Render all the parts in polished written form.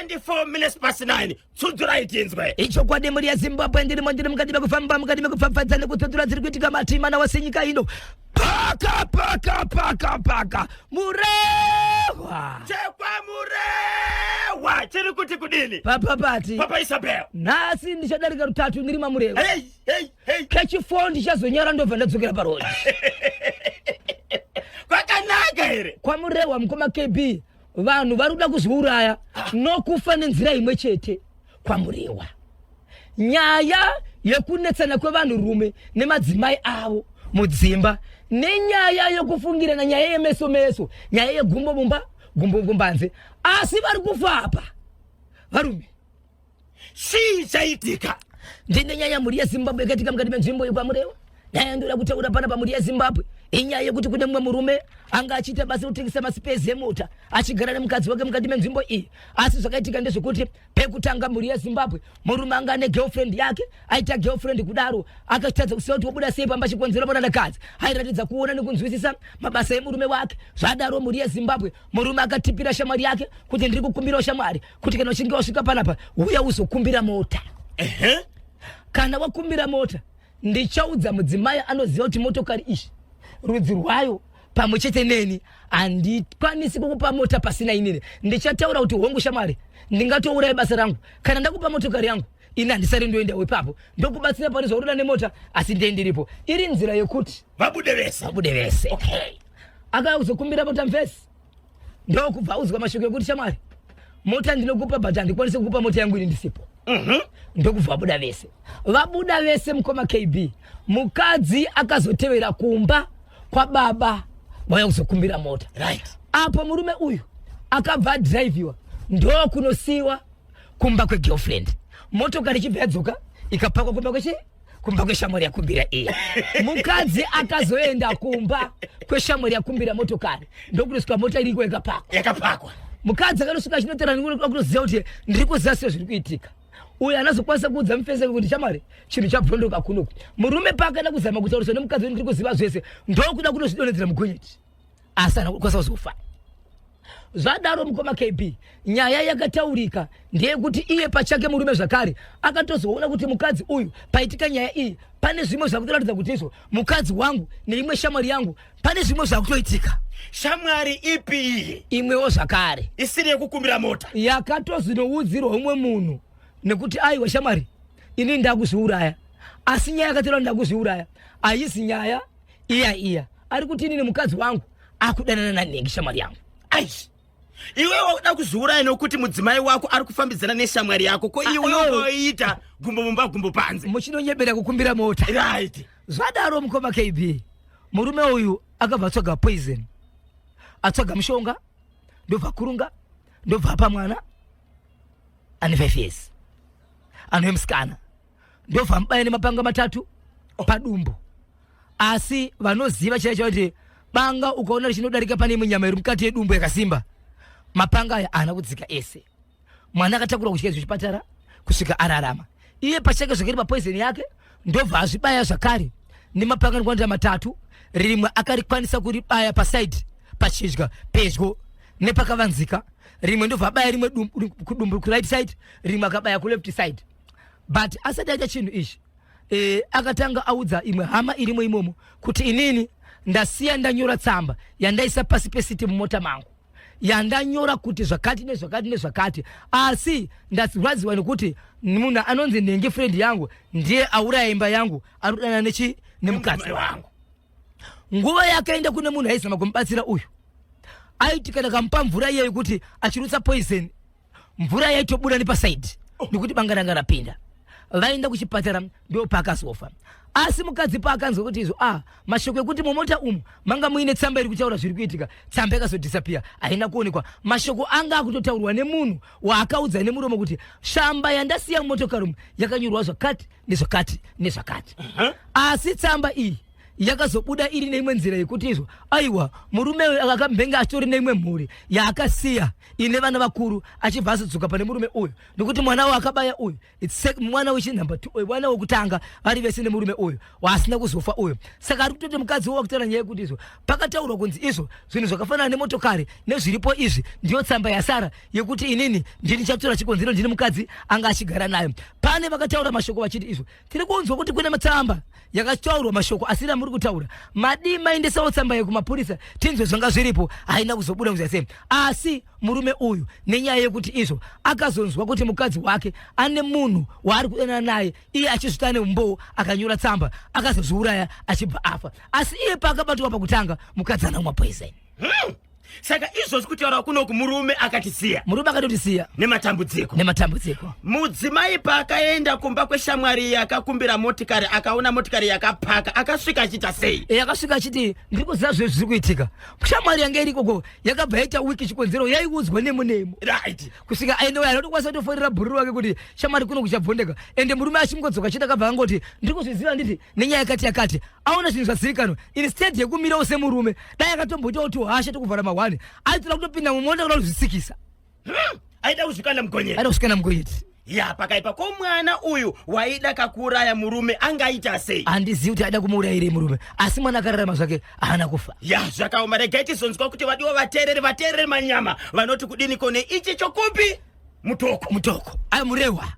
24 minutes past 9 tsudzura itinzwe icho kwade muri ya Zimbabwe ndiri mukati mekufamba kutsudzura dziri kuitika matima na wasinyika ino paka murewa chekwa murewa chiri kuti kudini pati papa Isabel nasi ndichadarika rutatu ndiri mamurewa hey kechifo ndichazonyara ndobva ndadzokera parodi kwakanaka here kwa murewa mukoma KB vanhu vari kuda kuzviuraya nokufa nenzira imwe chete kwa murewa nyaya yekunetsana kwevanhu rume nemadzimai avo mudzimba nenyaya yokufungirana nyaya yemeso nyaya yegumbombanze asi vari kufa apa varume chii chaitika ndine nyaya muri yeZimbabwe yakatika mukati menzvimbo yekwamurewa nyaya ndoda kutaura pana pamuri yeZimbabwe inyaya yekuti kune mumwe murume anga achiita basa kutengesa masipezi emota achigara nemukadzi wake mukati menzvimbo iyi asi zvakaitika ndezvekuti pekutanga muri yeZimbabwe murume anga ane girlfriend yake aita girlfriend kudaro akatadza kusiya kuti wabuda sei pamba chikonzero pana nakadzi airatidza kuona nekunzwisisa mabasa emurume wake zvadaro muri yeZimbabwe murume akatipira shamwari yake kuti ndiri kukumbirawo shamwari kuti kana uchinge wasvika panapa uya uzokumbira mota kana wakumbira mota ndichaudza mudzimai anoziva kuti motokari ishi rudzi rwayo pamwe chete neni handikwanisi kukupa mota pasina inini ndichataura kuti hongu shamwari ndingatouraya basa rangu kana ndakupa motokari yangu ini handisari ndoendawo ipapo ndokubatsira pane zvaurida nemota asi ndendiripo iri nzira yekuti vabude vese akazokumbira mota mvesi ndokubva uzwa mashoko ekuti shamwari mota ndinokupa but handikwanisi kukupa mota yangu ini ndisipo ndokubva vabuda vese mukoma KB mukadzi akazotevera kumba kwa baba waya kuzokumbira mota apo murume uyu akabva adhiraivhiwa ndokunosiiwa kumba kwegirlfriend motokari ichibva yadzoka ikapakwa kumba kweshamwari yakumbira iyi mukadzi akazoenda kumba kweshamwari yakumbira motokari ndokunosvika mota iriko yakapakwa mukadzi akanosvika achinoterana kunoziva kuti ndiri kuziva sei zviri kuitika uyu anazokwanisa kuudza mufese kuti shamwari chinhu chabvondoka kunoku murume paakaenda kuzama kutauriswa nemukadzi ndiri kuziva zvese ndokuda kunozvidonhedzera mugonyeti asi ana kukwanisa kuzofa zvadaro mukoma KB nyaya yakataurika ndeyekuti iye pachake murume zvakare akatozoona kuti mukadzi uyu paitika nyaya iyi pane zvimwe zvakutoratidza kuti izvo mukadzi wangu neimwe shamwari yangu pane zvimwe zvakutoitika shamwari ipi iyi imwewo zvakare isiri yekukumbira mota yakatozvinoudzirwa umwe munhu nekuti aiwa shamwari ini ndakuzviuraya asi nyaya yakatera ndakuzviuraya haisi nyaya iya ari kuti ini nemukadzi wangu akudanana nanhengi shamwari yangu aishi iwe wakuda kuzviuraya nokuti mudzimai wako ari kufambidzana neshamwari yako ko iwe woita gumbo panze muchinonyebera kukumbira mota zvadaro mukoma KB murume uyu akabva atsvaga poison atsvaga mushonga ndobva kurunga ndobva apa mwana ane 5 years anoemusikana ndobva mubaya nemapanga 3 padumbu asi vanoziva chaicho kuti banga ukaona richinodarika pane imwe nyama iri mukati yedumbu yakasimba mapanga aya haana kudzika ese mwana akatakura kuchika zvechipatara kusvika ararama iye pachake zvakari papoison yake ndobva azvibaya zvakare nemapanga anokuwanira 3 rimwe akarikwanisa kuribaya pasaidi pachidya pedyo nepakavanzika rimwe ndobva abaya rimwe kudumbu ku right side rimwe akabaya ku left side but asati aita chinhu ichi akatanga audza imwe hama irimo imomo kuti inini ndasiya ndanyora tsamba yandaisa pasi pesiti mumota mangu yandanyora kuti zvakati nezvakati asi ndaziradziwa nekuti munhu anonzi nhengi friend yangu ndiye auraya imba yangu anodana nemukadzi wangu nguva yakaenda kune munhu aizama kumubatsira uyu aiti kana kamupa mvura iyeyo kuti achirutsa poison mvura yaitobuda nepasaidi nekuti banga rapinda vaenda kuchipatara ndo paakazofa asi mukadzi paakanzwa kuti izvo mashoko ekuti mumota umu manga muine tsamba iri kutaura zviri kuitika tsamba yakazodisappear haina kuonekwa mashoko anga akutotaurwa nemunhu waakaudza nemuromo kuti shamba yandasiya mumotokari umu yakanyorwa zvakati nezvakati asi tsamba iyi yakazobuda iri neimwe nzira yekuti izvo aiwa murume uyu akambenga achitori neimwe mhuri yaakasiya ine vana vakuru achibva azodzoka pane murume uyu nekuti mwana akabaya uyu mwana wechinhamba 2 mwana wekutanga vari vese nemurume uyu wasina kuzofa uyu saka ari kutoti mukadzi wakutaura nyaya yekuti izvo pakataurwa kunzi izvo zvinhu zvakafanana nemotokari nezviripo izvi ndiyo tsamba yasara yekuti inini ndini chatora chikonzero ndini mukadzi anga achigara nayo pane vakataura mashoko vachiti izvo tiri kunzwa kuti kune matsamba yakataurwa mashoko asina muri kutaura madi maindesawo tsamba yekumapurisa tinzwe zvanga zviripo haina kuzobuda kuzasema asi murume uyu nenyaya yekuti izvo akazonzwa kuti mukadzi wake ane munhu waari kudanana naye iye achizvita neumboo akanyora tsamba akazozviuraya achibva afa asi iye paakabatwa pakutanga mukadzi anamwa poison. Saka izvo zvikutaura kunoku murume akatisiya. Murume akatotisiya nematambudziko. Mudzimai paakaenda kumba kweshamwari yakakumbira motikari akaona motikari yakapaka akasvika achita sei? Akasvika achiti ndiri kuziva zvezvi zviri kuitika. Shamwari yange iri ikoko yakabva yaita wiki chikonzero yaiudzwa nemunemo. Right. Kusvika aende uya anotokwanisa kutofonera bhururu wake kuti shamwari kuno kuchabvondeka ende murume achingodzoka achida akabva angoti ndiri kuzviziva nditi nenyaya yakati aona zvinhu zvazivikanwa instead yekumirawo semurume dai akatomboita kuti hasha tokuvhara mahwani aitira kutopinda mumonda kuda kuzvisikisa. Aida kuzvikana mugonyeti. Ya pakaipa ko mwana uyu waida kakuuraya murume angaita sei? Handizivi kuti aida kumuuraya iri murume asi mwana akararama zvake haana kufa. Ya zvakaoma regai tizonzwa kuti vadiwa vateereri manyama vanoti kudini kone ichi chokupi mutoko ayo murewa.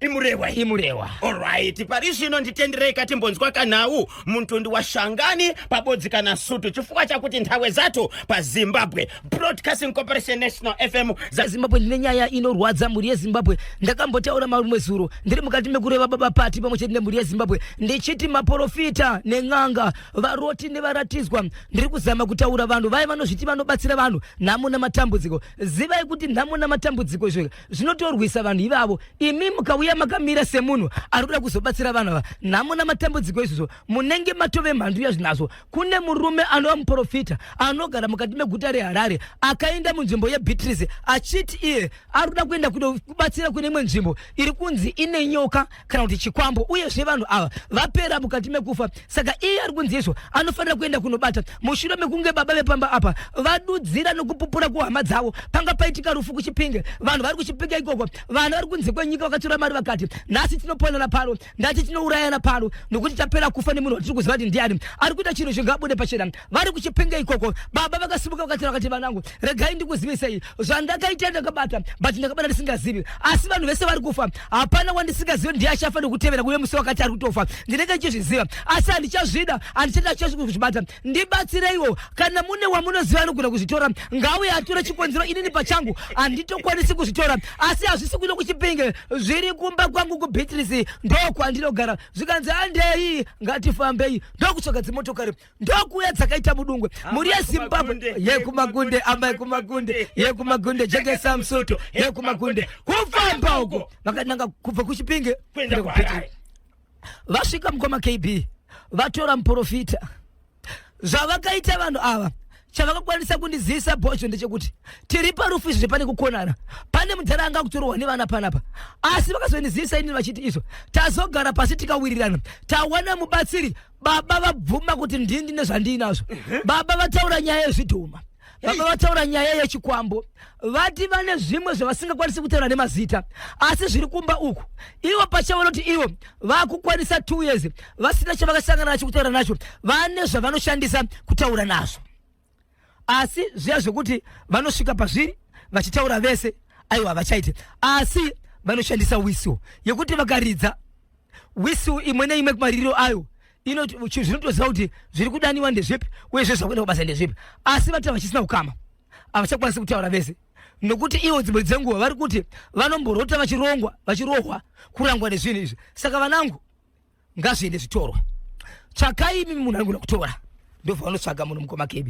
Alright, pari zvino nditenderei katimbonzwa kanhau muntundi washangani pabodzi kana sutu chifukwa chakuti nthawe zato paZimbabwe Broadcasting Corporation National FM zaZimbabwe ndine nyaya inorwadza mhuri yeZimbabwe. Ndakambotaura marume zuro ndiri mukati mekureva baba pati pamwe chete nemhuri yeZimbabwe ndichiti maprofita nen'anga varoti nevaratidzwa ndiri kuzama kutaura vanhu vai vanozviti vanobatsira vanhu nhamo namatambudziko. Zivai kuti nhamo namatambudziko izvo zvinotorwisa vanhu ivavo. Imi mukauya makamira semunhu ari kuda kuzobatsira vanhu ava nhamo namatambudziko izvozvo munenge matove mhandu yazvinazvo. Kune murume anova muprofita anogara mukati meguta reHarare akaenda munzvimbo yeBeatrice achiti iye ari kuda kuenda kubatsira kune imwe nzvimbo iri kunzi ine nyoka kana kuti chikwambo uyezve vanhu ava vapera mukati mekufa. Saka iye ari kunzi izvo anofanira kuenda kunobata mushure mekunge baba vepamba apa vadudzira nekupupura kuhama dzavo panga paitika rufu kuChipinge vanhu vari kuChipinge ikoko vanhu vari kunze kwenyika vakatora mari vakati nhasi tinoponana pano ndati tinourayana pano nokuti tapera kufa nemunhu watiri kuziva kuti ndiani ari kuita chinhu chingabude pachena. Vari kuChipinge ikoko baba vakasimuka vakatira vakati vanangu regai ndikuzivisei zvandakaita ndakabata but ndakabata ndisingazivi asi vanhu vese vari kufa hapana wandisingazivi ndiye achafa nekutevera kuye musi wakati ari kutofa ndinenge ndichizviziva asi handichazvida handichada kuzvibata ndibatsireiwo kana mune wamunoziva anogona kuzvitora ngauye atore chikonzero inini pachangu handitokwanisi kuzvitora asi hazvisi kuno kuChipinge zviri kumba kwangu kuBeatrice ndokwandinogara zvikanzi handei ngatifambei ndokutsvaga dzimotokari ndokuya dzakaita mudungwe muri yeZimbabwe yekumagunde amai kumagunde yekumagunde jengesa musoto yekumagunde kufamba uko vakananga kubva kuChipinge kuenda kuBeatrice. Vasvika mukoma KB vatora muprofita zvavakaita vanhu ava chavakakwanisa kundizivisa bhozvo ndechekuti tiri parufu izvi pane kukonana pane mudhara anga kutorwa nevana panapa asi vakazondizivisa inini vachiti izvo tazogara pasi tikawirirana tawana mubatsiri baba vabvuma kuti ndini nezvandinazvo baba vataura nyaya yezvidhuma baba vataura nyaya yechikwambo vati vane zvimwe zvavasingakwanisi kutaura nemazita asi zviri kumba uku ivo pachavo noti ivo vakukwanisa 2 years vasina chavakasangana nacho kutaura nacho vane zvavanoshandisa kutaura nazvo asi zviya zvekuti vanosvika pazviri vachitaura vese aiwa vachaite asi vanoshandisa whistle yekuti vakaridza whistle imwe neimwe kumaririro ayo zvinotoziva kuti zviri kudaniwa ndezvipi uye zvezvakuenda kubasa ndezvipi asi vati vachisina ukama havachakwanisi kutaura vese nokuti ivo dzimwe dzenguva vari kuti vanomborota vachirohwa kurangwa nezvinhu izvi. Saka vanangu ngazviende zvitorwa tsvakai imi munhu anogona kutora ndobva vanotsvaga munhu mukoma KB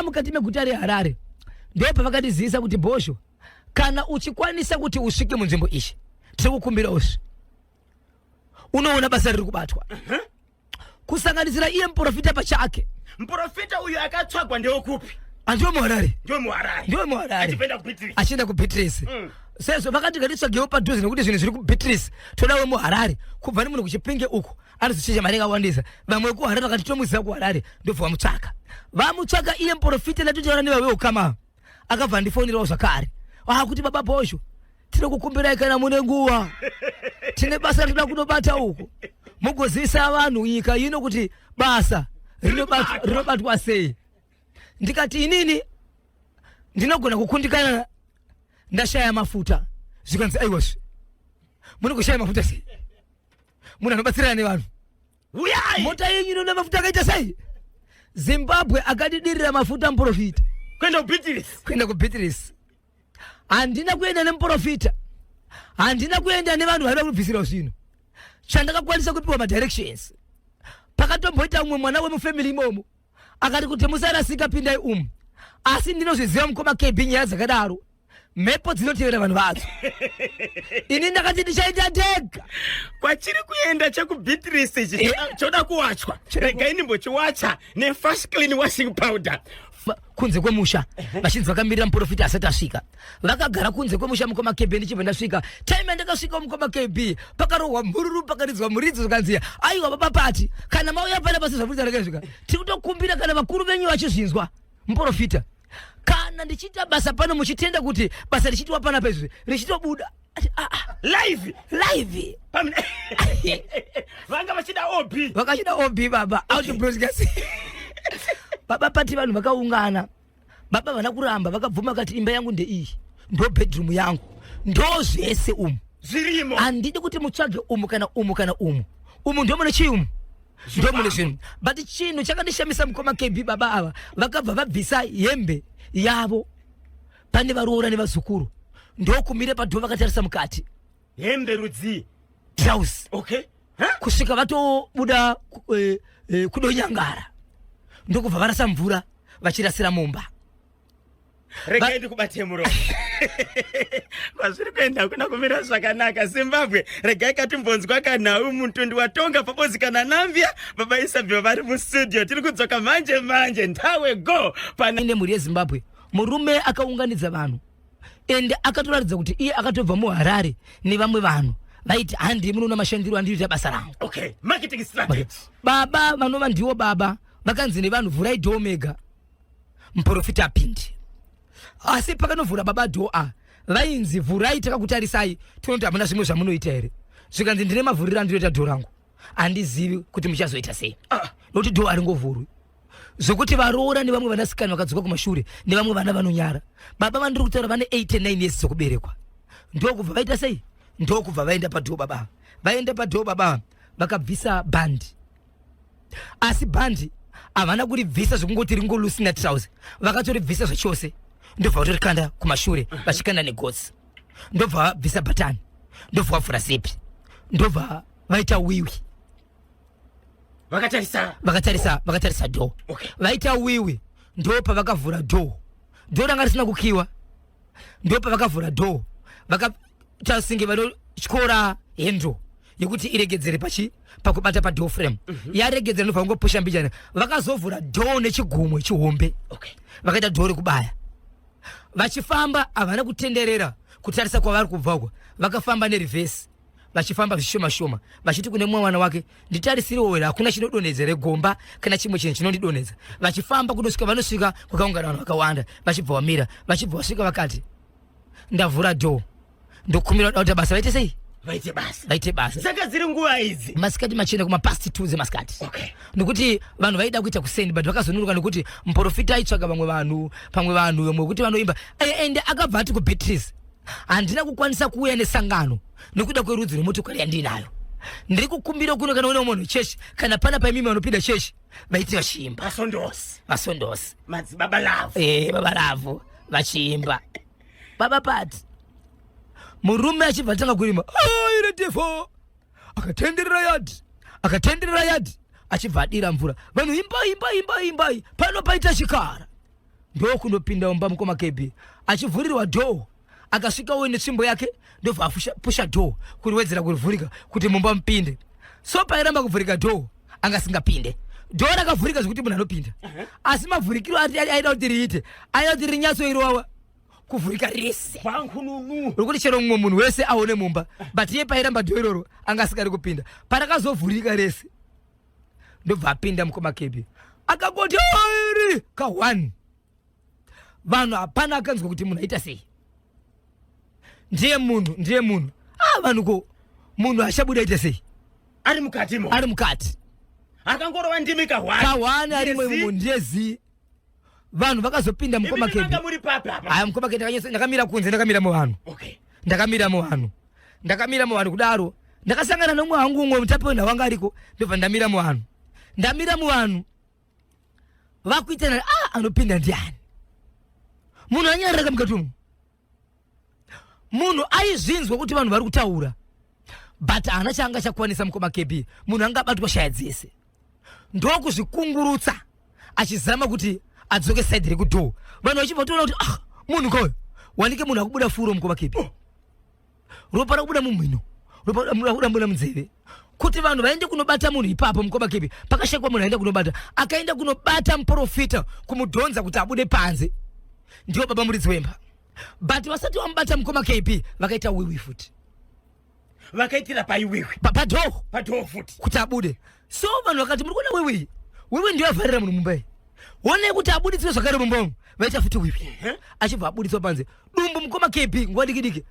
mukati meguta reHarare ndopa vakatizivisa kuti bhozho kana uchikwanisa kuti usvike munzvimbo ichi tiri kukumbiraozvi unoona basa riri kubatwa kusanganisira iye muprofita pachake. Muprofita uyu akatsvagwa ndewekupi? Ndiwo muHarare achienda kuBeatrice. Sezvo vakati ngatitsvagewo padhuze nekuti zvinhu zviri kuBeatrice todawo muHarare kubva nemunhu kuChipinge uku anozichecha mari akawandisa vamwe kuharare vakati tomuziva kuharare ndobva vamutsvaka iye muprofita ndatotaura nevawe ukama akabva ndifonerawo zvakare kuti baba Bhosho tiri kukumbirai kana mune nguva tine basa rinoda kunobata uku mugozivisa vanhu nyika ino kuti basa rinobatwa sei. Ndikati inini ndinogona kukundikana ndashaya mafuta zvikanzi aiwazve munogoshaya mafuta sei munhu anobatsirana nevanhu uyai mota yenyu inoda mafuta akaita sei. Zimbabwe akadidirira mafuta muprofita kwenda kuBeatrice handina kuenda nemuprofita handina kuenda nevanhu vaida kubvisira zvino chandakakwanisa kupiwa madirections pakatomboita umwe mwana wemufamily imomo akati kuti musarasika pindai asi ndinozviziva mukoma KB nyaya dzakadaro mhepo dzinotevera vanhu vadzo ini ndakati ndichaita ndega kwachiri kuenda chekuBeatrice choda kuwachwa regai ndimbochiwacha nefresh clean washing powder kunze kwemusha vachinzi vakamirira muprofita asati asvika vakagara kunze kwemusha mukoma KB ndichibva ndasvika time ndakasvika mukoma KB pakarohwa mururu pakaridzwa muridzi zvikanziya aiwa baba Pati kana mauya pana pasi zvavurisa rakasvika tiri kutokumbira kana vakuru venyu vachizvinzwa muprofita kana ndichiita basa pano muchitenda kuti basa richitiwa pana pezvi richitobuda live vanga vachida OB baba out broadcast baba Pati vanhu vakaungana baba vana kuramba vakabvuma kati imba yangu ndeiyi ndo bedroom yangu ndo zvese zvirimo handidi kuti mutsvage kana umu ndo mune chiumu ndo mune zvinhu but chinhu chakandishamisa mukoma KB baba ava vakabva vabvisa hembe yavo pane varoora nevazukuru ndokumire padho vakatarisa mukati hembe rudzi trouse okay kusvika vatobuda kudonyangara ndokubva varasa mvura vachirasira mumba. Regai ndikubate muromo kwazviri kuenda kuna kumira zvakanaka Zimbabwe. Regai katimbonzwa kana mutundi watonga pabozi kana Namvia baba Isabel vari mustudio tiri kudzoka manje ntawe go pana ine muri yeZimbabwe. Murume akaunganidza vanhu ende akatoratidza kuti iye akatobva muHarare nevamwe vanhu vaiti handi munoona mashandiro andiri basa rangu. Okay, marketing strategy. Baba vanova ndiwo baba vakanzi nevanhu vhurai dho Omega muprofita apindi. Asi pakanovhura baba dho vainzi vhurai takakutarisai tinoti hamuna zvimwe zvamunoita here. Zvikanzi ndine mavhuriro andinoita dho rangu handizivi kuti muchazoita sei nokuti dho haringovhurwi. Zokuti varoora nevamwe vanasikana vakadzoka kumashure nevamwe vana vanonyara. Baba vandiri kutaura vane 89 years dzokuberekwa. Ndokubva vaita sei? Ndokubva vaenda padho baba. Vaenda padho baba vakabvisa bandi. Asi bandi havana kuribvisa zvokungoti ringolusi trouse. Vakatoribvisa zvachose. Ndobva vatorikanda kumashure vachikanda negotsi. Ndobva vabvisa bhatani. Ndobva vavhura zipi. Ndobva vaita wiwi. Vakatarisa dho. Okay. Vaita wiwi ndopa vakavhura dho. Dho ranga risina kukiwa. Ndopa vakavhura dho. Vakatasinge vanotyora hendo yekuti iregedzere pakubata padho frame. Yaregedzera ndobva vangopusha mbijana. Vakazovhura dho nechigumwe chihombe. Okay. Vakaita dho rekubaya. Vachifamba havana kutenderera kutarisa kwavari kubvako. Vakafamba nereverse. Vachifamba zvishoma vachiti kune mwana wake nditarisiriwo here hakuna chinodonhedzera gomba kana chimwe chinhu chinondidonhedza. Vachifamba kundosvika vanosvika kwakaungana vanhu vakawanda vachibva vamira vachibva vasvika vakati ndavhura dho ndokumira kuti basa vaite sei vaite basa. Saka dziri nguva idzi masikati machena kumapast 2 dzemasikati. Okay. Nokuti vanhu vaida kuita kusendi but vakazonuruka nokuti muprofita aitsvaga vamwe vanhu vamwe kuti vanoimba ende akabva ati kuBeatrice handina kukwanisa kuuya nesangano nekuda kwerudzi rwemotokari yandinayo. Ndiri kukumbira kuno kana une munhu chechi kana pana paimimi vanopinda chechi vaiti vachiimba vasondosi baba lavu vachiimba. Baba Pati murume achibva atanga kurima ire defo akatenderera yadhi achibva adira mvura vanhu imbai pano paita chikara. Ndo kunopinda mumba mukoma KB achivhurirwa dho akasvikawo netsvimbo yake ndobva apusha dho kuriwedzera kurivhurika kuti mumba mupinde. So pairamba kuvhurika dho angasingapinde. Dho rakavhurika zvokuti munhu anopinda. Asi mavhurikiro aida kuti riite aida kuti rinyatsoirowa kuvhurika rese pankhununu rokuti chero mumwe munhu wese aone mumba but iye pairamba dhoiroro anga asikari kupinda parakazovhurika rese ndobva apinda mukoma KB akangoti iri ka1 vanhu hapana akanzwa kuti munhu aita sei ndiye munhu vanhu ko munhu achabuda aita sei ari mukati akangorova ndimi ka1 ari munhu ndiye zi vanhu vakazopinda mukoma KB aya mukoma KB ndakamira kunze ndakamira muvanhu ndakamira muvanhu kudaro ndakasangana nomwe hangu umwe mutapona wanga ariko ndobva ndamira muvanhu vakuitana anopinda ndiani munhu anyaraka mukati umu munhu aizvinzwa kuti vanhu vari kutaura but haana chaanga chakwanisa mukoma KB munhu angabatwa shaya dzese ndokuzvikungurutsa achizama kuti adzoke side rekudhoo vanhu vachibva toona kuti munhu koyo wanike munhu akubuda furo mukoma KB ropa rakubuda mumhino ropa rakubuda munzeve kuti vanhu vaende kunobata munhu ipapo mukoma KB pakashekwa munhu aenda kunobata akaenda kunobata muprofita kumudhonza kuti abude panze ndiwo baba muridzi wemba but vasati vamubata mukoma KB vakaita wiwi futi vakaitira paiwiwi padhoo futi kuti abude so vanhu vakati muri kuona wiwi ndiyo avharira munhu mumbai onei kuti abuditswe zvakare mumbamu vaita futi wiwi achibva abuditswa panze dumbu mukoma KB nguva diki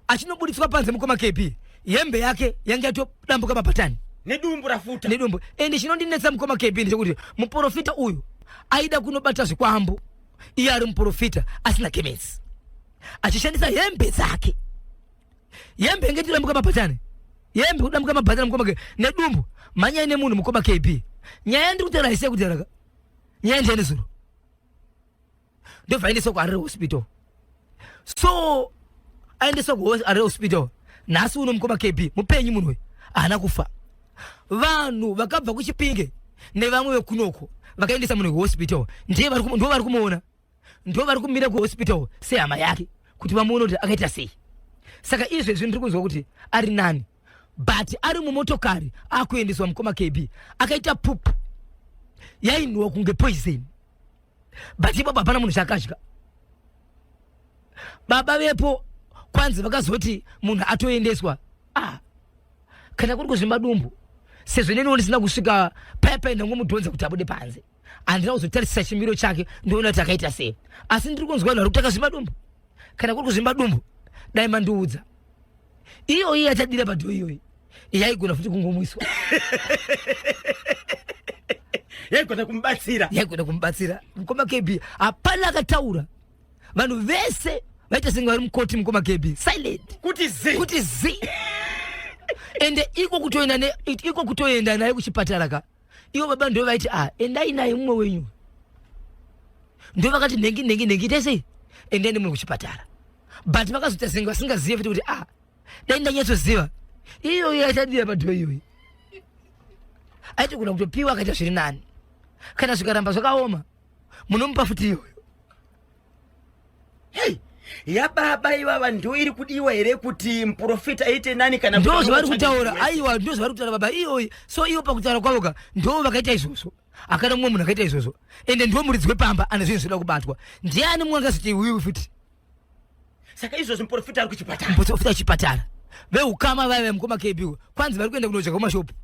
achinobuditswa panze mukoma KB hembe yake yange yatodambuka mapatani nedumbu rafuta ende chinondinetsa mukoma KB ndechekuti muprofita uyu aida kunobata zvikwambo iye ari muprofita asina kemensi achishandisa hembe dzake hembe yange tidambuka mapatani hembe kudambuka mapatani mukoma KB nedumbu manyai nemunhu mukoma KB nyaya ndiri kutaura ise kutaraka nyaya ndiani zuro ndobva aendeswa kuarere hospital so aendeswa kuarere hospital nhasi uno mukoma KB mupenyu munhu we haana kufa vanhu vakabva kuchipinge nevamwe vekunoko vakaendesa munhu kuhospital ndo vari kumuona ndo vari kumira kuhospital sehama yake kuti vamuone kuti akaita sei saka izvezvi ndiri kunzwa kuti ari nani but ari mumotokari akuendeswa mukoma KB akaita pupu yainhuwa kunge poison but ipapo hapana munhu chaakadya baba vepo kwanzi vakazoti munhu atoendeswa kana kuri kuzvimba dumbu sezvo neniwo ndisina kusvika paipaenda ngomudhonza kuti abude panze handina kuzotarisisa chimiro chake ndoona kuti akaita sei asi ndiri kunzwa vanhu vari kutaka zvimba dumbu kana kuri kuzvimba dumbu dai mandiudza iyoyi yachadira padhoo iyoyi yaigona futi kungomwiswa yaigona kumubatsira mukoma KB hapana akataura vanhu vese vaita senge vari mukoti mukoma KB silent kuti zi ende iko kutoenda naye kuchipatara ka iwo baba ndo vaiti endai naye mumwe wenyu ndo vakati nhengi tese endeni mumwe kuchipatara but vakazoita senge vasingazive futi kuti dai ndanyatsoziva iyoyi achadira padhoo iyoyi aiti kuna kutopiwa akaita zviri nani kana zvikaramba zvakaoma munomupa futi iyoyo yababa ivava ndo iri kudiwa here kuti muprofita aite nani kana ndo zvavari kutaura aiwa ndo zvavari kutaura baba iyoyi so iwo pakutaura kwavoka ndo vakaita izvozvo akana mumwe munhu akaita izvozvo ende ndo muridzi wepamba ane zvinhu zvoda kubatwa ndiani mumwe angazoti wiwi futi saka izvozvo muprofita ari kuchipatara veukama vaive mukoma KB kwanzi vari kuenda kunodya kumashopu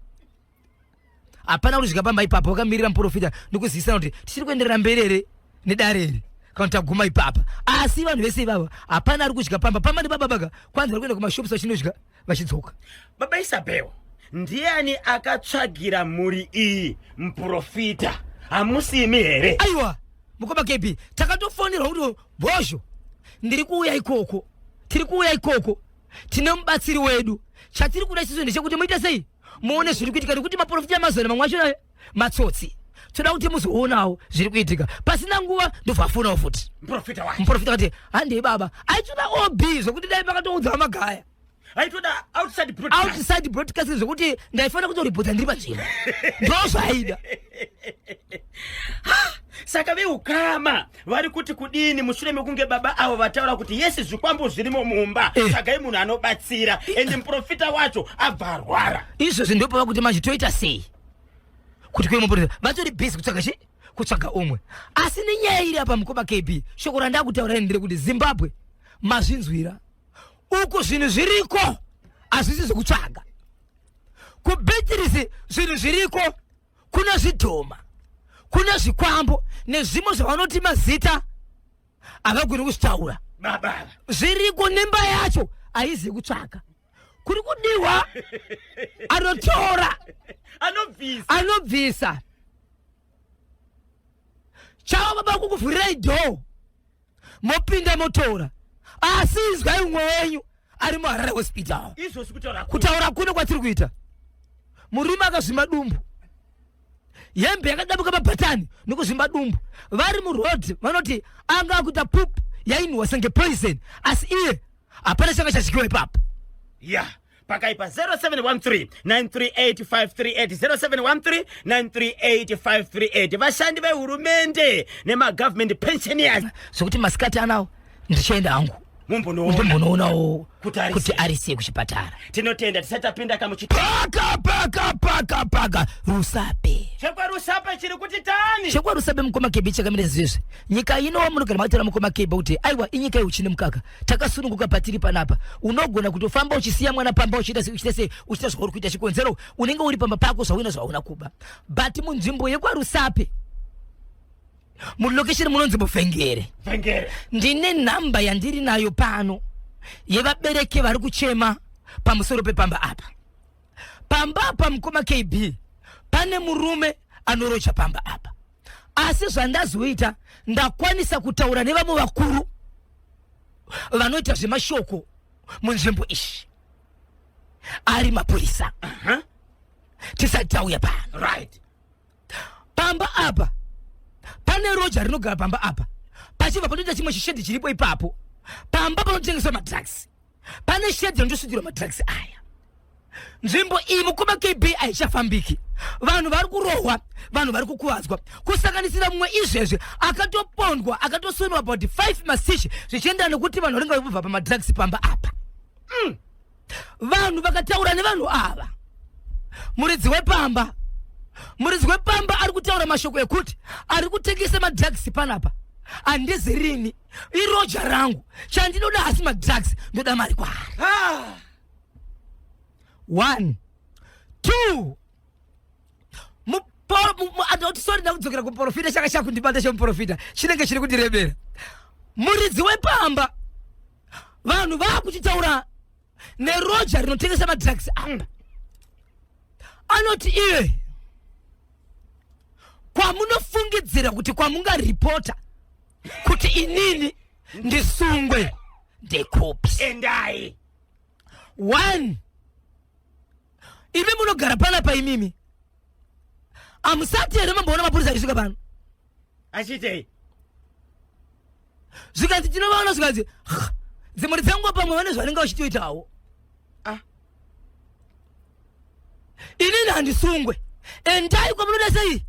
hapana kudya pamba ipapo vakamirira muprofita ndokuzivisa kuti tichiri kuenderera mberi nedare iri kana kuti taguma ipapa asi vanhu vese ivava hapana ari kudya pamba nebababaka kwanzi vari kuenda kumashopu vachinodya vachidzoka baba Isabel ndiani akatsvagira mhuri iyi muprofita hamusimi here aiwa mukoma KB takatofonerwa kuti bhozho tiri kuuya ikoko tine mubatsiri wedu chatiri kuda isiso ndechekuti muite sei muone zviri kuitika nekuti maprofita amazana mamwe acho matsotsi toda kuti muzoonawo zviri kuitika pasina nguva ndobva afonawo futi muprofita kati handei baba aitoda OB zvokuti dai pakatoudza magaya aitoda outside broadcasting zvokuti ndaifanira kutoripota ndiri panzvimbo ndo zvaida saka veukama vari kuti kudini mushure mekunge baba avo vataura kuti yesi zvikwambo zvirimo mumba sagai munhu anobatsira ende muprofita wacho abva arwara izvozvi ndopava kuti manje toita sei kuti kuye muprofita vatori bhisi kutsvaga umwe asi nenyaya iri apa mukoma KB shoko randakutaura ndire kuti Zimbabwe mazinzwira uko zvinhu zviriko asisizi kutsvaga kubhitirisi zvinhu zviriko kuna zvidhoma kuna zvikwambo nezvimwe zvavanoti mazita avagoni kuzvitaura baba zviriko nemba yacho haizi kutsvaga kuri kudiwa anotora anobvisa chava baba kukuvhurirai dhoo mopinda motora asi izwai umwe wenyu ari muharare hospital kutaura kuno kwatiri kuita murume akazvimba dumbu hembe yakadabuka mabhatani nokuzvimba dumbu vari murodhi vanoti anga akuita pupu yainhuwa senge poison asi iye hapana changa chashikiwa ipapo pakaipa 0713-938-538 0713-938-538 vashandi vehurumende nemagovernment pensioners zvokuti masikati anawo ndichaenda hangu mumbonoonawo kuti arisiye kuchipatara. Tinotenda tisatapinda kamuchitaka rusape chekwa rusape chiri kuti tani chekwa rusape mukoma kebi chakamira zvizvi nyika ino munogara matira mukoma kebi kuti aiwa inyika yeuchine mukaka takasununguka patiri panapa unogona kutofamba uchisiya mwana pamba uchita zvauri kuita chikonzero unenge uri pamba pako zvauina zvauna kuba but munzvimbo yekwa rusape mulokesheni munonzi mufengere ndine nhamba yandiri nayo pano yevabereki vari kuchema pamusoro pepamba apa mukoma KB pane murume anorocha pamba apa asi zvandazoita ndakwanisa kutaura nevamwe vakuru vanoita zvemashoko munzvimbo ishi ari mapurisa tisati tauya pano pamba apa pane roja rinogara pamba apa pachibva panoita chimwe chishedhi chiripo ipapo pamba panotengeswa madrugs pane shedhi rinotosudhirwa madrugs aya nzvimbo iyi mukoma KB haichafambiki vanhu vari kurohwa vanhu vari kukuvadzwa kusanganisira mumwe izvezvi akatopondwa akatosonwa about 5 masichi zvichiendana nekuti vanhu varinga kubva pamadrugs pamba apa vanhu vakataura nevanhu ava muridzi wepamba ari kutaura mashoko ekuti ari kutengesa madrugs panapa handizi rini iroja rangu chandinoda hasi madrugs ndoda mari kwaari 1 2 sorry ndakudzokera kumuprofita chaka chakundibata chemuprofita chinenge chiri kundirebera muridzi wepamba vanhu vakuchitaura neroja rinotengesa madrugs apa anoti iwe kwamunofungidzira kuti kwamungaripota kuti inini ndisungwe ndekupi endai 1 imi munogara panapa imimi amusati here mamboona mapurisa achisvika pano achitei zvikanzi tinovaona zvikanzi dzimwe dzanguva pamwe vane zvanenge vachitoitawo inini handisungwe endai kwamunoda sei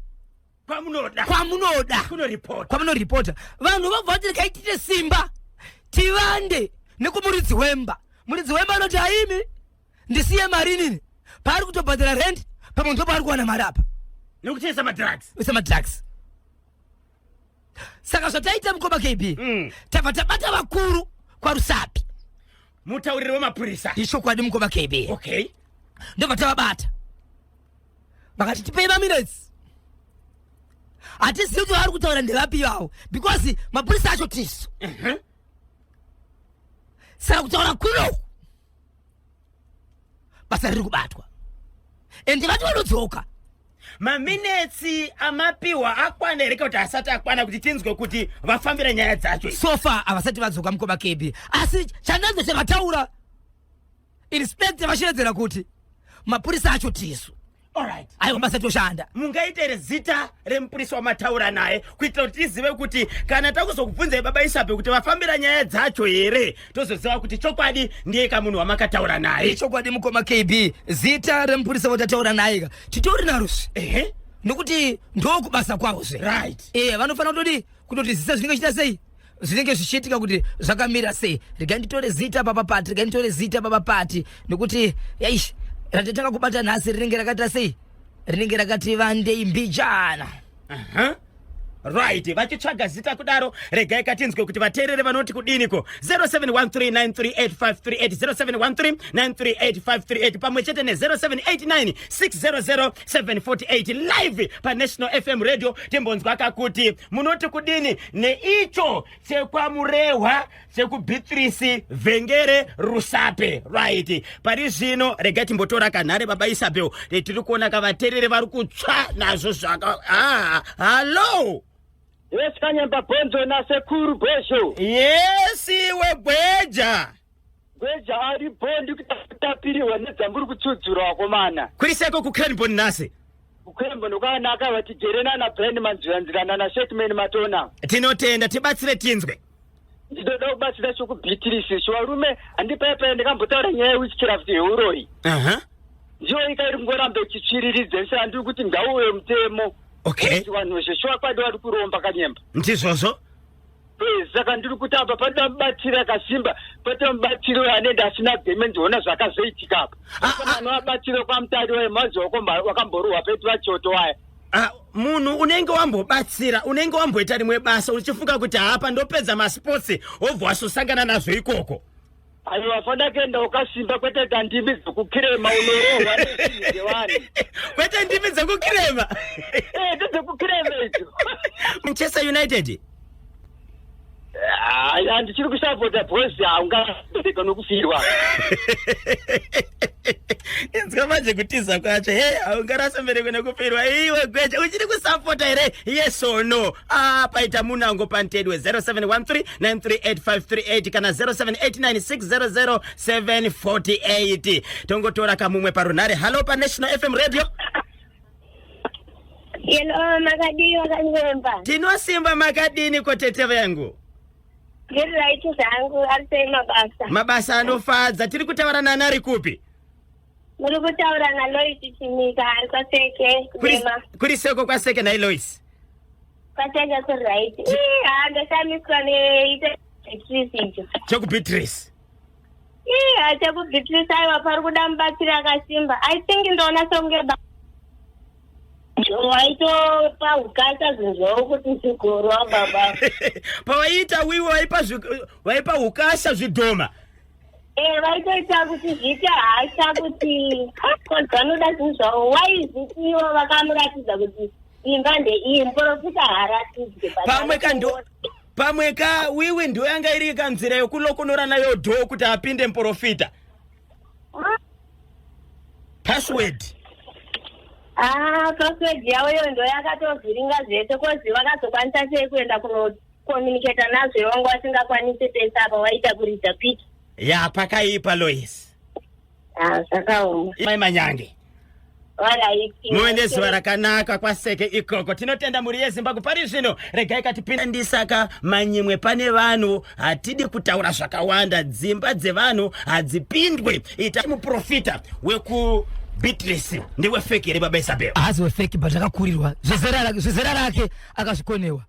kwamunoripota vanhu vabva vati rekaitite simba tivande nekumuridzi wemba muridzi wemba anoti haimi ndisiye mari nini paari kutobhadhara rent pamwe ndo paari kuwana mari apa nekutengesa madrugs saka zvataita mukoma KB tabva tabata vakuru kwarusapi mutauriri wemapurisa ichokwadi mukoma KB ndobva tavabata vakati tipei maminutes hatizivi kuti vari kutaura ndevapi ivavo because mapurisa acho tisu saka kutaura kunoku basa riri kubatwa ende vati vanodzoka maminetsi amapiwa akwana here kuti asati akwana kuti tinzwe kuti vafambira nyaya dzacho sofa havasati vadzoka mukoma KB asi chandanzo chavataura inspector vachiredzera kuti mapurisa acho tisu aiwa basa toshanda mungaite zita remupurisa wamataura naye kuitira kuti tizive kuti kana takuzokubvunzai baba Isape kuti vafambira nyaya dzacho here tozoziva kuti chokwadi ndiye kamunhu wamakataura naye chokwadi mukoma KB zita remupurisa watataura naye titori narosvi nokuti ndokubasa kwavo vanofanira kutoti zita zvinenge chita sei zvinenge zvichiitika kuti zvakamira sei regai nditore zita papapati nokuti yaishi ratatanga kubata nhasi rinenge rakata sei rinenge rakati vandei mbijana right vachitsvaga zita kudaro regai katinzwe kuti vateerere vanoti kudiniko 0713938538 0713938538 pamwe chete ne0789600748 live paNational FM radio timbonzwa akakuti munoti kudini neicho chekwamurehwa chekuBeatrice Vengere Rusape right pari zvino regai timbotora kanhare baba Isabel tiri kuona kavateerere vari kutsva nazvo zvaka hallo. Yes, Kanyamba Bonzo na Sekuru Besho. Yes, iwe Gweja. Gweja ari bondi kutapiriwa nedzamburi kutsudzura wakomana. Kuiseko ku Cranbourne nase. Ku Cranbourne ukanaka vati gerena na brand manzviranzirana na Shetman Matona. Tinotenda tibatsire tinzwe. Ndidoda kubatsira shoku Beatrice shwarume andipepe ndikambotaura nyaya uchichira kuti euroi. Ndiyo ikairi ngorambe chichiriridze ndiri kuti ndauye mutemo. Okay. Vanhu zveshwa kwadi vari kuromba Kanyemba. Ndizvozvo. Saka ndiri kuti apa pada mubatsiri akasimba pada mubatsiri anenda asina geme ndiona zvakazoitika apa. Vanhu vabatsire kwamutari wemazioko wakamboruwa petu vachoto waya. Munhu unenge wambobatsira unenge wamboita rimwe basa uchifunga kuti hapa ndopedza masports obva wasosangana nazvo ikoko. Ayo wafana kenda ukasimba kwete ndimi dzokukirema unorohwa nezvewani. Kwete ndimi dzokukirema. Dzokukirema idzo. Manchester United. Ndichiri kusapota Boys haungaeka nokufirwa. Inzwa manje kutiza kwacho haungarasomereke nekufirwa iwe Gweja uchiri kusapota here yes or no paita munango pantedwe 0713938538 kana 0789600748 tongotora kamumwe parunhare hallo paNational FM radio. Hello Makadini Kanyemba. Tinosimba Makadini kotete vangu. Right zangu arisei mabasa. Mabasa anofadza tiri kutaura nani ari kupi? Muri kutaura na Lois Chinyika ari kwaseke kudema. Kuri seko kwaseke na Lois. Kwaseke ku right. Ndasamiswa neite Beatrice. Choku Beatrice. Choku Beatrice aiwa pari kuda mubatsiri akasimba. I think ndona songe waito paukasa zvinhu kuti zigorwa baba. Pawaita wiwe waipa ukasa zvidhoma. Vaitoita kuti zvita hasha kuti vanoda zvinhu zvavo waizvitiwa vakamuratidza kuti imba ndeiyi muprofita haaratidzwe. Pamwe ka wiwe ndiyo yanga iri kanzira yokulokonora nayo dho kuti apinde muprofita. Password. Password yavo iyo ndo yakatovhiringa zvese kozi vakazokwanisa sei kuenda kunokomunicata nazvo vangu vasingakwanisi pesa apa waita kuridza piti. Ya pakaipa Lois. Zvakaoma. Mai Manyange. Muwe nezuva rakanaka kwaseke ikoko. Tinotenda muri yeZimbabwe pari zvino regai katipinda ndisaka manyimwe pane vanhu hatidi kutaura zvakawanda dzimba dzevanhu hadzipindwe ita muprofita weku Beatrice ndiwe fake here baba Isabel. Hazi we fake but akakurirwa zvezera rake akazvikonewa.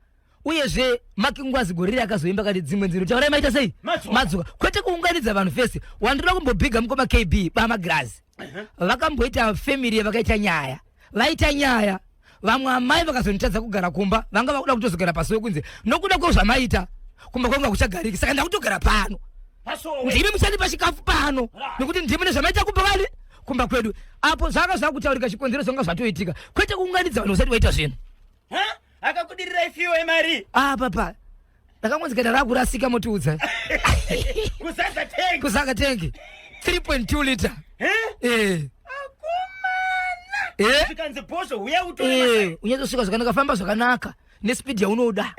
Uyezve makingwazi goriri akazoimba kati dzimwe nziro taura maita sei madzuka kwete kuunganidza vanhu fese wandira kumbobhiga mukoma KB bamagrazi vakamboita family vakaita nyaya vaita nyaya vamwe amai vakazonitadza kugara kumba vanga vakuda kutozogara pasi wekunze nokuda kwezvamaita kumba kwanga kuchagariki saka ndakutogara pano ndimi muchandi pachikafu pano nekuti ndimi nezvamaita kumba vali kumba kwedu apo zvanga zvakutaurika chikonzero zvanga zvatoitika kwete kuunganidza vanhu usati waita zvinhu. Akakudirira ifiwe mari. Papa. Ndakamwanzika rakurasika motiudza. Kusaga tengi. 3.2 liter. Akomana. Sikanze bozo uya utore. Unyazosvika zvakanaka famba zvakanaka. Nespeed yaunoda.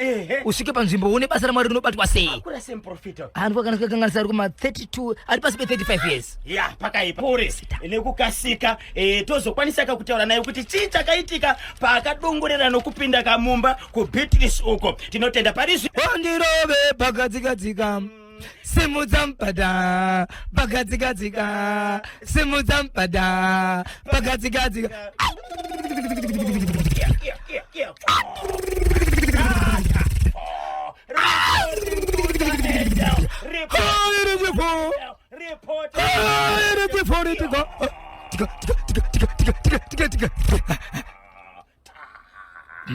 Usvike panzvimbo une basa raMwari rinobatwa sei. Akura sem profita. Anhu kwakanaka kanganisa ari kuma 32 ari pasi pe 35 years. Ya pakaipa pore nekukasika tozokwanisa kutaura naye kuti chii chakaitika paakadongorera nokupinda kamumba ku Beatrice uko. Tinotenda parizvi. Ondirove bagadzigadzika. Simudza mpada bagadzigadzika. Simudza mpada bagadzigadzika.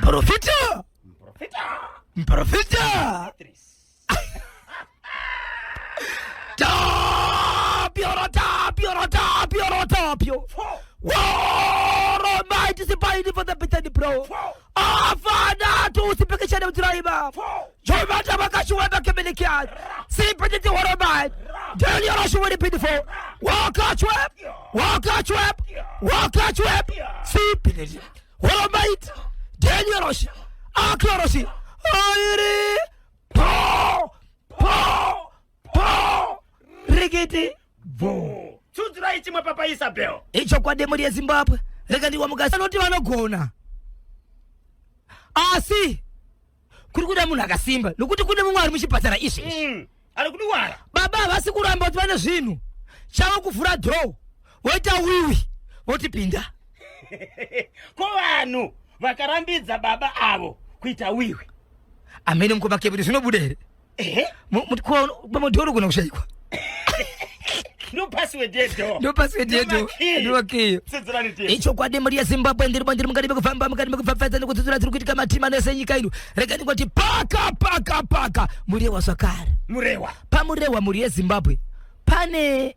Profita Mprofita Tapio. War Almighty is fighting for the Bethany Pro. Ah, Father, to Sipakishan of Driver. Jomata Bakashuaba Kamilikan. See, President Waramight. Tell you, Russia, very beautiful. Walk out, web. See, President Waramight. Tell you, Russia. Akorosi. Ayri. Po. Rigiti. Bo. Tudzura ichimwe papa Isabel. Icho kwa demo ya Zimbabwe. Rega ndi wamugasa noti vanogona. Asi. Kuri kuda munhu akasimba. Nokuti kune mumwe ari muchipatara izvi. Ari kudiwara. Baba vasi kuramba kuti vane zvinhu. Chava kuvhura draw. Woita wiwi. Voti pinda. Ko vanhu vakarambidza baba avo kuita wiwi. Amene mukoma kebudi zvinobuda here. Pamodhoro kuna kushayikwa. No password yedo. Ndiwakiyo. Icho kwa demo ya Zimbabwe ndiri mukati mekufamba mukati mekufafadza nekutsutsura tiri kuitika matima nese nyika ino. Rega ndingoti paka. Murewa zvakare. Murewa. Pamurewa muri yeZimbabwe pane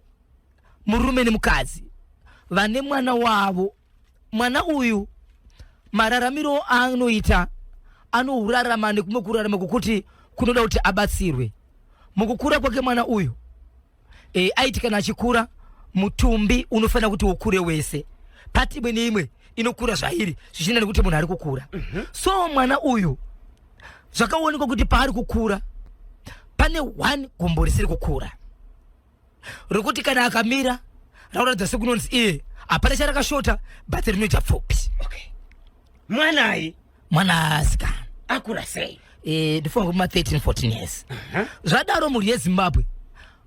murume nemukadzi vane mwana wavo. Mwana uyu mararamiro anoita anourarama nekumwe kurarama kukuti kunoda kuti abatsirwe. Mukukura kwake mwana uyu aiti kana achikura mutumbi unofanira kuti ukure wese. Pati imwe neimwe inokura zvairi zvichina nekuti munhu ari kukura. So mwana uyu zvakaonekwa kuti paari kukura pane one gombo risiri kukura rokuti kana akamira rauradza sekunonzi iye hapana charakashota but rinoita pfupi. Mwana asikana akura sei? Ndifunga kuma 13-14 years. Zvadaro muri yeZimbabwe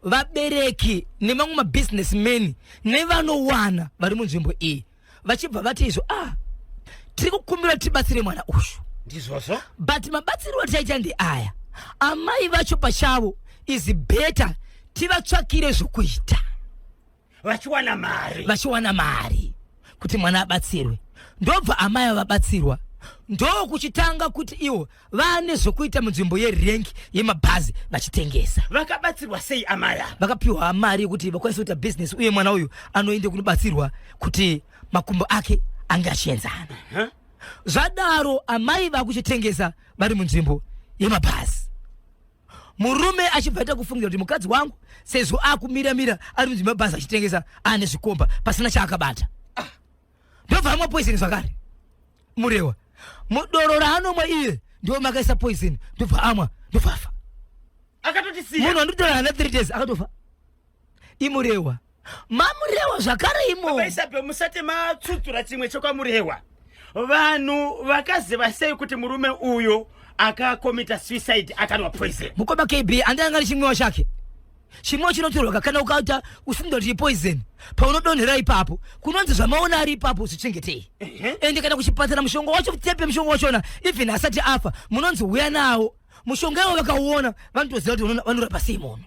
vabereki nemamwe mabusinessmen nevanowana vari munzvimbo iyi vachibva vati izvo tiri kukumbira tibatsire mwana uyu ndizvozvo, but mabatsiro ataita ndi aya. Amai vacho pachavo is better tivatsvakire zvokuita vachiwana mari kuti mwana abatsirwe. Ndobva amai vabatsirwa ndo kuchitanga kuti iwo vane zvokuita munzvimbo yerengi yemabhazi vachitengesa. Vakabatsirwa sei amai? Vakapiwa mari kuti vakwanise kuita business uye mwana uyu anoende kunobatsirwa kuti makumbo ake ange achienzana. Zvadaro amai vakuchitengesa vari munzvimbo yemabhazi. Murume achibva kufungira kuti mukadzi wangu sezvo akumira ari munzvimbo yemabhazi achitengesa ane zvikomba pasina chaakabata. Ndobva amwa poison zvakare. Murewa mudoro raanomwa iye ndio makaisa poison ndobva amwa ndofafa. Akatotisiya munhu andidora na 3 days akatofa. Imurewa mamurewa zvakare imo. Baisabe musate matsutsura chimwe chokwamurewa. Vanhu vakaziva sei kuti murume uyo akakomita suicide akanwa poison? Mukoma KB andanga ari chimwewa chake. Chimwe chinotorwa kana ukaita ufunga kuti poison paunodonhera ipapo kunonzi zvamaona ari ipapo zvichengetei. Ende kana kuchipatara mushonga wacho tepe mushonga wachona even asati afa munonzi uya nawo mushonga iwo vakauona vanotoziva kuti vanorapa sei munhu.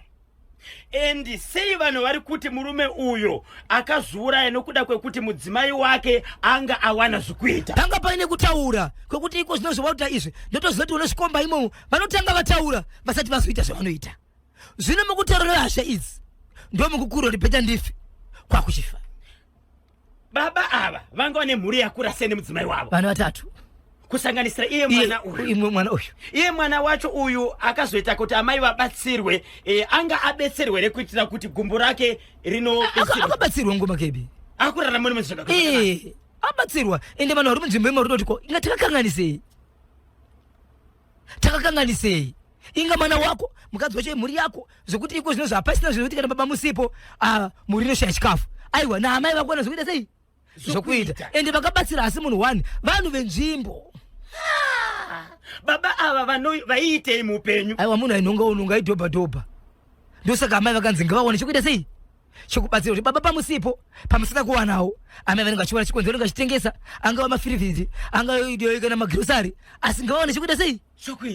Endi sei vanhu vari kuti murume uyo akazouraya nokuda kwekuti mudzimai wake anga awana zvekuita? Tanga paine kutaura kwekuti iko zvinozovauta izvi ndotoziva kuti unozvikomba imomo vanotanga vataura vasati vazoita zvavanoita. Zvino mukutaura hasha idzi ndo mukukura kuti beta ndife kwakuchifa. Baba ava vanga vane mhuri yakura sei nemudzimai wavo? Vana vatatu kusanganisira iye mwana uyu. Iye mwana wacho uyu akazoita kuti amai vabatsirwe anga abetserwe rekuitira kuti gumbo rake rinobetserwa. Akabatsirwa ngoma kebi akurarama nemuzvaka. Abatsirwa ende vanhu vari munzvimbo yemarudotiko inga takakanganisei inga mwana wako mukadzi wacho mhuri yako zvokuti iko zvino zvapasina zvinokuti kana baba musipo mhuri inoshaya chikafu. Aiwa naamai vakuona zvokuita sei zvokuita ende vakabatsira asi munhu one vanhu venzvimbo. Baba ava vaiitei muupenyu? Aiwa munhu ainonga idhobhadhobha ndosaka amai vakanzi ngavaone chokuita sei chokubatsira kuti baba pamusipo pamusina kuwanawo amai vanenge vachiwana chikonzero ngachitengesa angava mafirivhindi angava kana magirosari asi ngavaone chokuita sei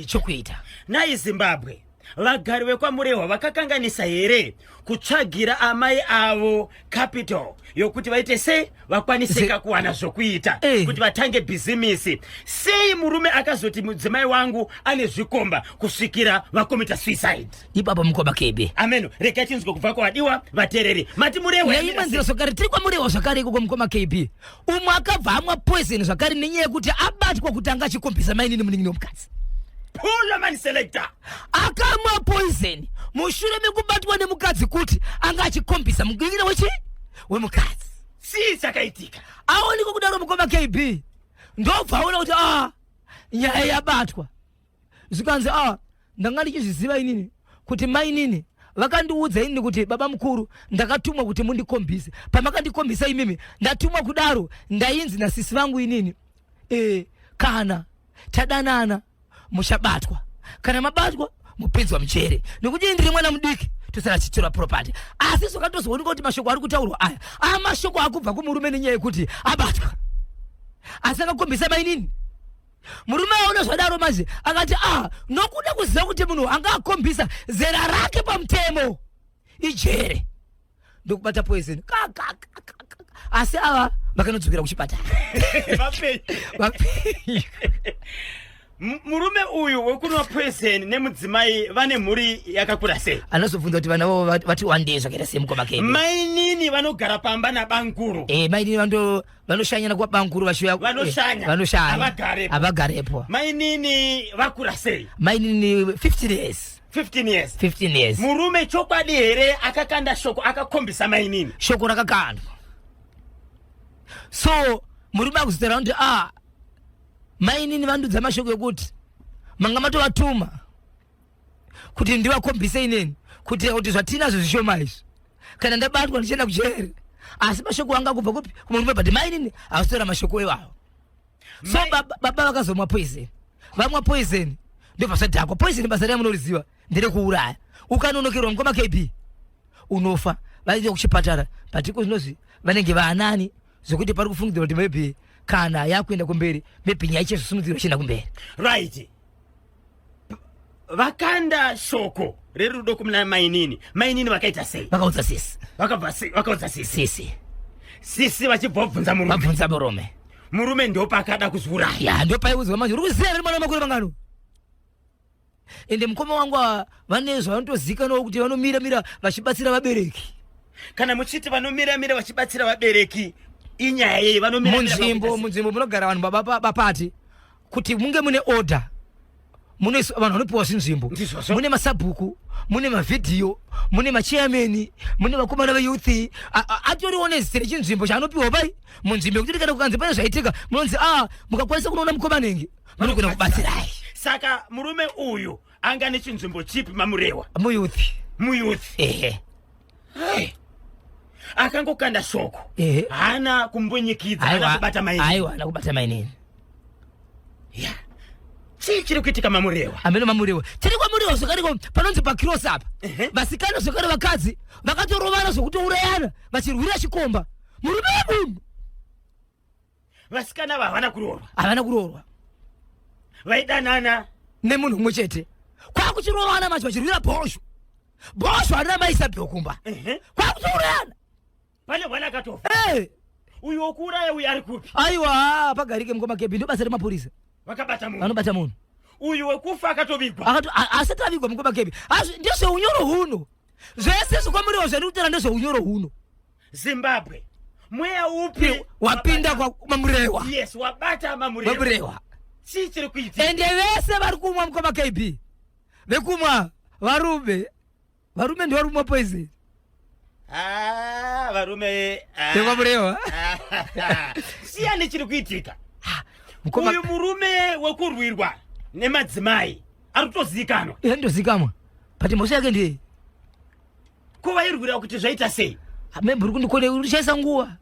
chokuita. Nai Zimbabwe vagari vekwamurewa vakakanganisa here kutsvagira amai avo capital yokuti vaite sei vakwanisika kuwana zvokuita kuti vatange bhizimisi? Sei murume akazoti mudzimai wangu ane zvikomba kusvikira vakomita suicide? Ipapa mukoma KB. Ameno, rega tinzwe kubva kwadiwa vatereri. Mati murewa imanzira zvakare tiri kwamurewa zvakare iko mukoma KB. Umwe akabva amwa poison zvakare nenyaya yekuti abatwa kuti anga achikombisa mainini muningi womukadzi. Pula man selector. Akamwa poison mushure mekubatwa nemukadzi kuti anga achikombisa mugwingire wemukadzi. Si chakaitika. Aoniko kudaro mukoma KB. Ndobva aona kuti nyaya yabatwa. Zikanzi ndanga ndichizviziva inini kuti mai nini vakandiudza inini kuti baba mukuru ndakatumwa kuti mundikombise. Pamakandikombisa imimi ndatumwa kudaro ndainzi nasisi vangu inini kana tadanana mushabatwa, kana mabatwa mupinzwa mchere. Nekuti ndiri mwana mudiki tosara chitora property. Asi zvakatozooneka kuti mashoko ari kutaurwa aya mashoko akubva kumurume nenyaya yekuti abatwa. Asi akakombisa mai nini. Murume aona zvadaro manje akati nokuda kuziva kuti munhu anga akombisa zera rake pamutemo ijere ndokubata poison. Asi ava vakanodzokera kuchipatara. Murume uyu wekunwa poison nemudzimai vane mhuri yakakura sei? Anozobvunza kuti vana vavo vati wandei zvakaita semukoma KB. Mai nini vanogara pamba nabankuru. Mai nini vanoshanyana kwa bankuru vashuya. Vanoshanya. Avagarepo. Mai nini vakura sei? Mai nini 15 years. 15 years. Murume Murume chokwadi here akakanda shoko akakombisa mai nini. Shoko rakakandwa. So murume akuzitera kuti mai nini vandudza mashoko ekuti manga matovatuma kuti ndivakombise ineni kuti zvatinazvo zvishoma izvi kana ndabatwa ndichienda kujere. Asi mashoko anga kubva kupi kumurume bati mai nini hausitora mashoko iwawo. So baba vakazomwa poison. Vamwa poison ndobva zvadhakwa. Poison basa raya munoriziva nderekuuraya. Ukanonokerwa mukoma KB unofa. Vaita kuchipatara patiko zvinozvi vanenge vaanani zvokuti pari kufungidzira kuti maybe kana yakuenda kumberi maybe nyaya ichizosimudzirwa ichienda kumberi. Right. Vakanda shoko rerudo kumuna mai nini. Mai nini vakaita sei? Vakaudza sisi. Vakaudza sisi. Sisi vachibva bvunza murume. Vabvunza murume. Murume ndopa akada kuzuraya. Ndopa aiudzwa manje uri kuziya ri mwana makore mangano. Ende mukoma wangu vane zvanotozikanawo kuti vanomira vachibatsira vabereki. Kana muchiti vanomira vachibatsira vabereki inyaya yei vanomira munzvimbo munogara vanhu bapati kuti munge mune order. Mune vanhu vanopiwa zvinzvimbo. Mune masabhuku, mune mavhidhiyo, mune machairman, mune vakomana veyouth. Atoriwo nezizere chinzvimbo chaanopiwa pai munzvimbo yekuti kana kukanzi pane zvaitika munonzi mukakwanisa kunoona mukomanenge munogona kubatsirai. Saka murume uyu anga nechinzvimbo chipi mamurewa? Muyouth. Akangokanda shoko. Hana kumbunyikidza, hana kubata maini. Aiwa, hana kubata maini. Chiri kuitika mamurewa. Ameno mamurewa. Tiri kwa murewa zvakariko panonzi pa cross apa. Vasikana zvakare vakadzi vakatorovana zvokutourayana vachirwira chikomba. Murume wemunhu. Vasikana havana kuroorwa. Havana kuroorwa. Vaidanana nemunhu mumwe chete. Kwakuchirovana manje vachirwira bhosho. Bhosho harina maisa byokumba. Kwakutourayana. Pane mwana akatofa. Uyu wokuuraya uyu ari kupi? Aiwa, pagarike mukoma KB ndo basa remapurisa. Vakabata munhu. Vanobata munhu. Uyu wekufa akatovigwa. Asati avigwa mukoma KB. Ndizvo unyoro huno. Zvese zvikwamuriwa zviri kutera ndizvo unyoro huno. Zimbabwe. Mweya upi wapinda kwa mamurewa? Yes, wabata mamurewa. Chiri kuitika. Ende vese vari kumwa mukoma KB. Vekumwa varume. Varume ndio varumwa poison. Varume. Mamurewa. Siyani chiri kuitika. Uyu murume wekurwirwa nemadzimai ari kutozikanwa. Ndozikamwa. Pati mhosva yake ndiyei? Kuvairwira kuti zvaita sei? Maybe uri kundikone uchaisa nguva.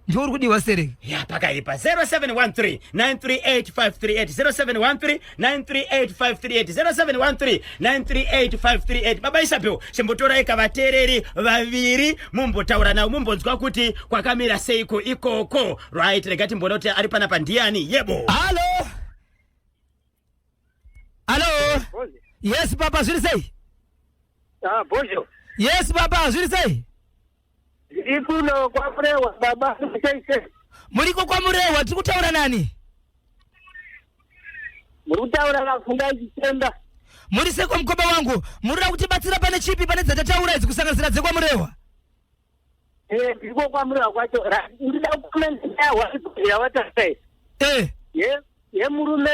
Ndiwo uri kudiwa sereki. Pakaipa 0713 938 538 0713 938 938 Baba Isabel chimbotora ikavatereri vaviri mumbotaura nawo mumbonzwa kuti kwakamira seiko ikoko. Right, regati mbona kuti ari pana pandiani. Yebo. Hello. Yes baba zviri sei? Bosho. Yes baba zviri sei? Ikuno kwa Murewa baba sei. Muriko kwa Murewa tiri kutaura nani? Muri kutaura naFunga Chitenda. Muri seko mkoba wangu. Murida kutibatsira pane chipi pane dzatataura idzi kusanganisira dzekwa Murewa? Ndiko kwa Murewa kwacho. Ndida kukomenta ya watasai. Ye murume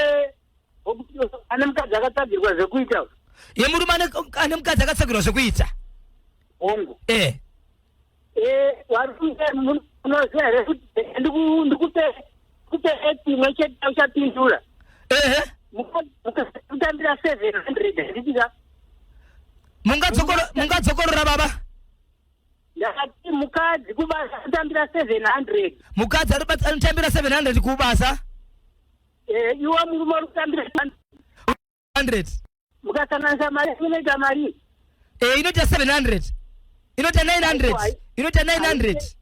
ane mukadzi akatsagirwa zvekuita. Ye murume ane mukadzi akatsagirwa zvekuita. Ongo. Warume unoziva here kuti ndikupe chimwe chete uchapindura. Mukatambira 700 ndichika. Mungadzokorora baba? Ndakati mukadzi kubasa kutambira 700. Mukadzi anotambira 700 kubasa? Iwe murume uri kutambira 100. Mukasanganisa mari inoita mari. Inoita 700. Inoita 900. Inoita 900.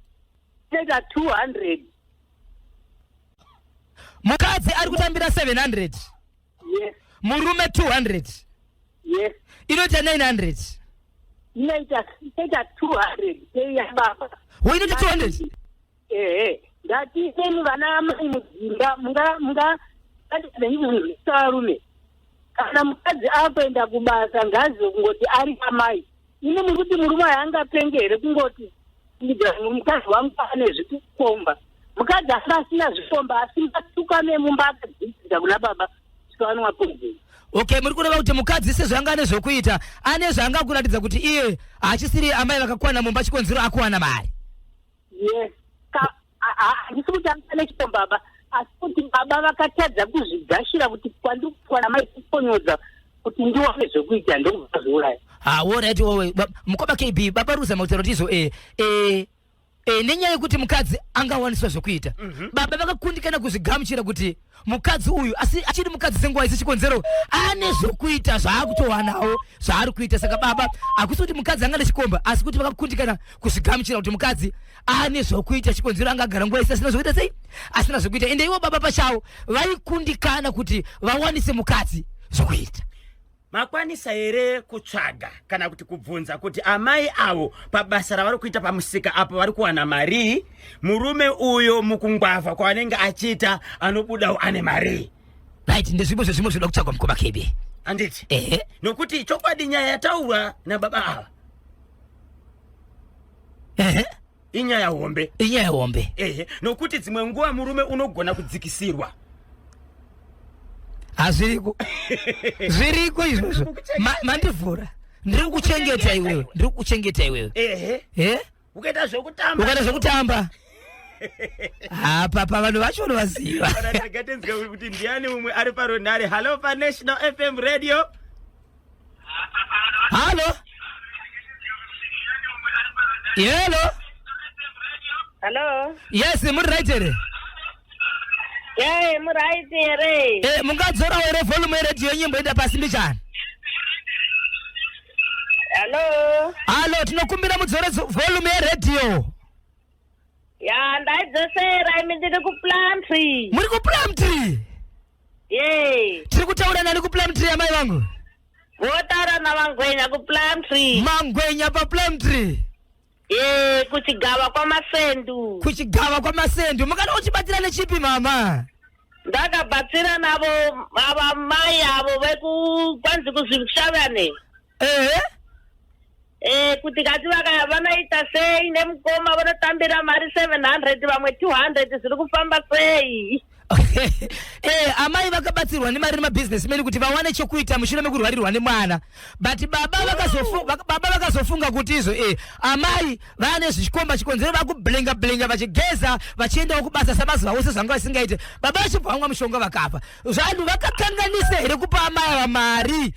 Inoita 200. Mukadzi ari kutambira 700. Yes. Murume 200. Yes. Inoita 900. Inoita 200. Eya baba. Inoita 200. Ndati seni vana amai muzinga munga sarume. Kana mukadzi apenda kubasa ngazi kungoti ari amai. Ine muruti murume angapengere kungoti mukadzi wangu ane zvikukomba. Mukadzi asina zvikomba asingatukane mumba akadzidzira kuna baba sikawanwa kunzi. Okay, muri kureva kuti mukadzi sezvo anga ane zvokuita ane zvaangakuratidza kuti iye achisiri amai vakakwana mumba chikonzero akuwana mari. Yes. Handisi kuti ane chikomba baba asi kuti baba vakatadza kuzvigashira kuti kwandikwana mai kukonyodza kuti ndiwane zvokuita ndokuzvazouraya. Alright wowe mukoma KB baba ruza mautarotizo nenyaya yekuti mukadzi angawaniswa zvokuita. Baba vakakundikana kuzvigamuchira kuti mukadzi uyu achiri mukadzi senguva isi chikonzero ane zvokuita zvaakutowanawo zvaari kuita. Saka baba hakusi kuti mukadzi anga nechikomba asi kuti vakakundikana kuzvigamuchira kuti mukadzi ane zvokuita chikonzero angagara nguva isi asina zvokuita sei asina zvokuita. Ende ivo baba pachavo vaikundikana kuti vawanise mukadzi zvokuita. Makwanisa here kutsvaga kana kuti kubvunza kuti amai avo pabasa ravari kuita pamusika apo vari kuwana mari, murume uyo mukungwavha kwaanenge achiita anobudawo ane mari. Right, ndezvimwe zvezvimwe zvinoda kutsvagwa mukoma KB. Anditi? Nokuti chokwadi nyaya yataurwa nababa ava. Inyaya hombe. Inyaya hombe. Nokuti dzimwe nguva murume unogona kudzikisirwa. Hazviriko. Zviriko izvozvo. Mandivhura. Ndiri kuchengeta iwewe. Ndiri kuchengeta iwewe. Ukaita zvokutamba. Ukaita zvokutamba. Apa vanhu vacho vaziva. Ndagatenzwe kuti ndiani mumwe ari paronare. Hello pa National FM Radio. Hello. Hello. Hello. Yes, muri right here. Yeah, muri right here. Mungadzora here volume radio nyimbo enda pasi mbichana. Hello. Hello, tinokumbira mudzore volume radio. Ya, ndaidzosera imi ndiri ku Plumtree. Muri ku Plumtree? Tiri kutaura nani ku Plumtree amai vangu? Votaura naMangwenya ku Plumtree. Mangwenya pa Plumtree? Kuchigava kwa Masendu. Kuchigava kwa Masendu. Mukana uchibatira nechipi mama? Ndakabatsira navo mai avo kwanzi kuzvishavane. Kuti kati vanoita sei nemukoma vanotambira mari 700 vamwe 200 zviri kufamba sei. Amai vakabatsirwa nemari nemabusinessmen kuti vawane chokuita mushure mekurwarirwa nemwana. But baba vakazofunga kuti izvo amai vane zvichikomba chikonzero vakublinga vachigeza vachiendawo kubasa samazuva ose zvanga vasingaite. Baba vachibva vamwa mushonga vakafa. Zvanhu vakakanganisa here kupa amai ava mari?